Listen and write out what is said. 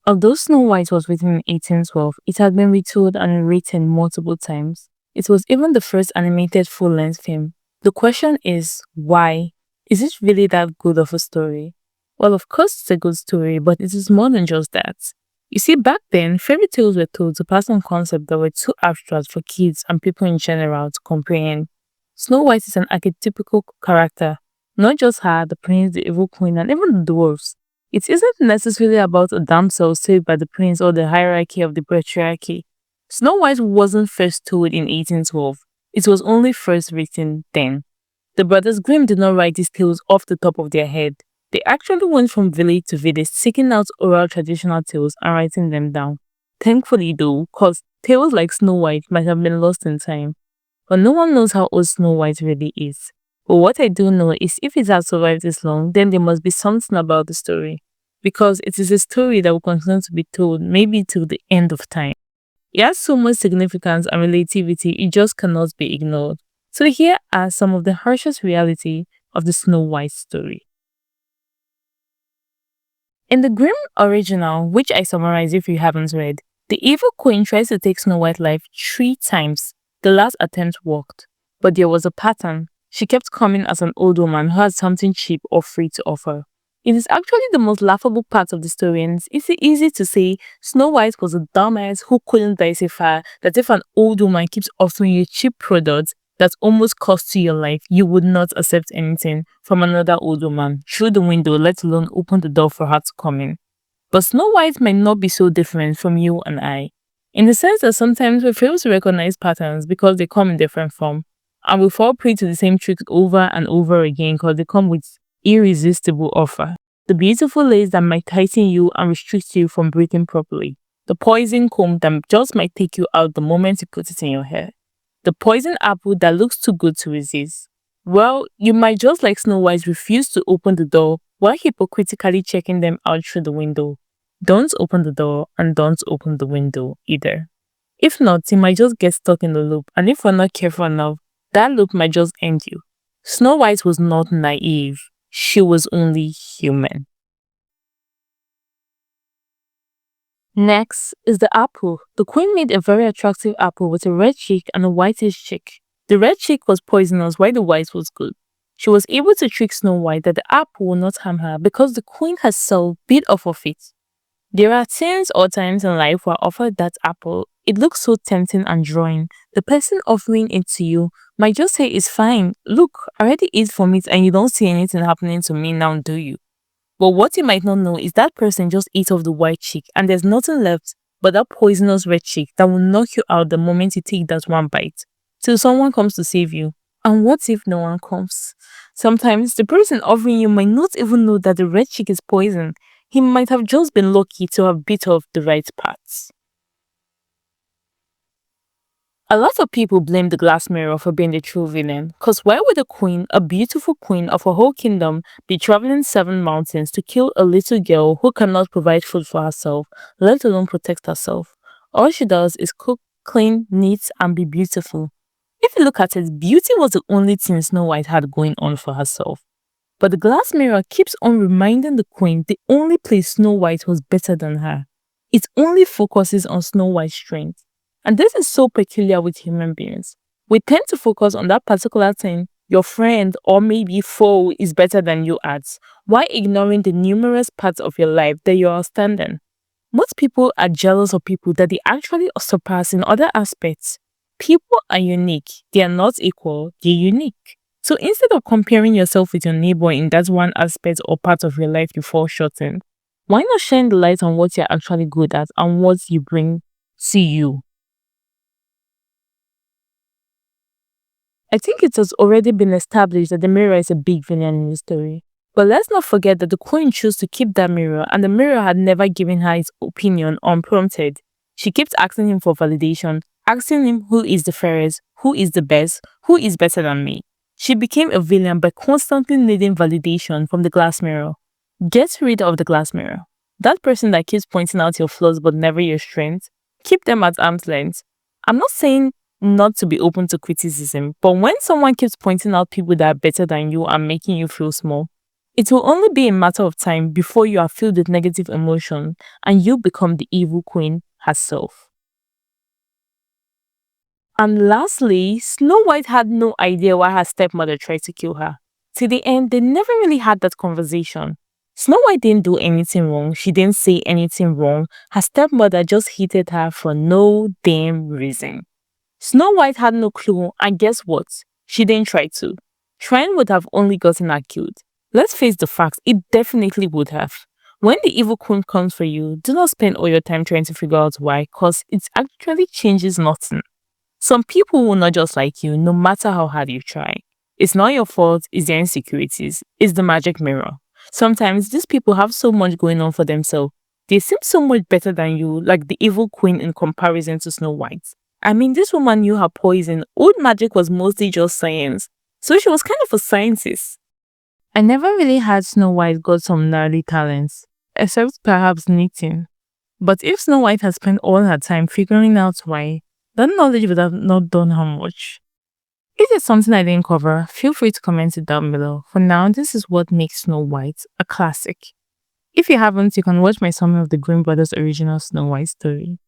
Although Snow White was written in 1812, it had been retold and rewritten multiple times. It was even the first animated full-length film. The question is, why? Is it really that good of a story? Well, of course it's a good story, but it is more than just that. You see, back then, fairy tales were told to pass on concepts that were too abstract for kids and people in general to comprehend. Snow White is an archetypical character, not just her, the prince, the evil queen, and even the dwarfs. It isn't necessarily about a damsel saved by the prince or the hierarchy of the patriarchy. Snow White wasn't first told in 1812. It was only first written then. The brothers Grimm did not write these tales off the top of their head. They actually went from village to village seeking out oral traditional tales and writing them down. Thankfully though, cause tales like Snow White might have been lost in time. But no one knows how old Snow White really is. But what I do know is if it has survived this long, then there must be something about the story. Because it is a story that will continue to be told, maybe till the end of time. It has so much significance and relativity, it just cannot be ignored. So here are some of the harshest reality of the Snow White story. In the Grimm original, which I summarize if you haven't read, the evil queen tries to take Snow White's life 3 times. The last attempt worked, but there was a pattern. She kept coming as an old woman who had something cheap or free to offer. It is actually the most laughable part of the story, and it's easy to say Snow White was a dumbass who couldn't decipher that if an old woman keeps offering you cheap products that almost cost you your life, you would not accept anything from another old woman through the window, let alone open the door for her to come in. But Snow White might not be so different from you and I, in the sense that sometimes we fail to recognize patterns because they come in different form, and we fall prey to the same tricks over and over again because they come with irresistible offer. The beautiful lace that might tighten you and restrict you from breathing properly. The poison comb that just might take you out the moment you put it in your hair. The poison apple that looks too good to resist. Well, you might just like Snow White refuse to open the door while hypocritically checking them out through the window. Don't open the door and don't open the window either. If not, you might just get stuck in the loop, and if we're not careful enough, that loop might just end you. Snow White was not naive. She was only human. Next is the apple. The queen made a very attractive apple with a red cheek and a whitish cheek. The red cheek was poisonous while the white was good. She was able to trick Snow White that the apple will not harm her because the queen herself bit off of it. There are things or times in life where offered that apple, it looks so tempting and drawing. The person offering it to you might just say it's fine. Look, I already eat from it and you don't see anything happening to me now, do you? But what you might not know is that person just ate off the white cheek and there's nothing left but that poisonous red cheek that will knock you out the moment you take that one bite. Till someone comes to save you. And what if no one comes? Sometimes the person offering you might not even know that the red cheek is poison. He might have just been lucky to have bit off the right parts. A lot of people blame the glass mirror for being the true villain, cause why would a queen, a beautiful queen of a whole kingdom, be traveling 7 mountains to kill a little girl who cannot provide food for herself, let alone protect herself? All she does is cook, clean, knit, and be beautiful. If you look at it, beauty was the only thing Snow White had going on for herself. But the glass mirror keeps on reminding the queen the only place Snow White was better than her. It only focuses on Snow White's strength. And this is so peculiar with human beings. We tend to focus on that particular thing your friend or maybe foe is better than you at, while ignoring the numerous parts of your life that you're outstanding. Most people are jealous of people that they actually surpass in other aspects. People are unique. They are not equal, they're unique. So instead of comparing yourself with your neighbor in that one aspect or part of your life you fall short in, why not shine the light on what you're actually good at and what you bring to you? I think it has already been established that the mirror is a big villain in the story. But let's not forget that the queen chose to keep that mirror and the mirror had never given her its opinion unprompted. She kept asking him for validation, asking him who is the fairest, who is the best, who is better than me. She became a villain by constantly needing validation from the glass mirror. Get rid of the glass mirror. That person that keeps pointing out your flaws but never your strengths, keep them at arm's length. I'm not saying not to be open to criticism, but when someone keeps pointing out people that are better than you and making you feel small, It will only be a matter of time before you are filled with negative emotion and you become the evil queen herself. And lastly, Snow White had no idea why her stepmother tried to kill her. To the end, they never really had that conversation. Snow White didn't do anything wrong. She didn't say anything wrong. Her stepmother just hated her for no damn reason. Snow White had no clue, and guess what? She didn't try to. Trying would have only gotten her killed. Let's face the facts, it definitely would have. When the evil queen comes for you, do not spend all your time trying to figure out why, cause it actually changes nothing. Some people will not just like you, no matter how hard you try. It's not your fault, it's their insecurities, it's the magic mirror. Sometimes these people have so much going on for themselves. They seem so much better than you, like the evil queen in comparison to Snow White. I mean, this woman knew her poison. Old magic was mostly just science. So she was kind of a scientist. I never really had Snow White got some gnarly talents, except perhaps knitting. But if Snow White had spent all her time figuring out why, that knowledge would have not done her much. If there's something I didn't cover, feel free to comment it down below. For now, this is what makes Snow White a classic. If you haven't, you can watch my summary of the Green Brothers original Snow White story.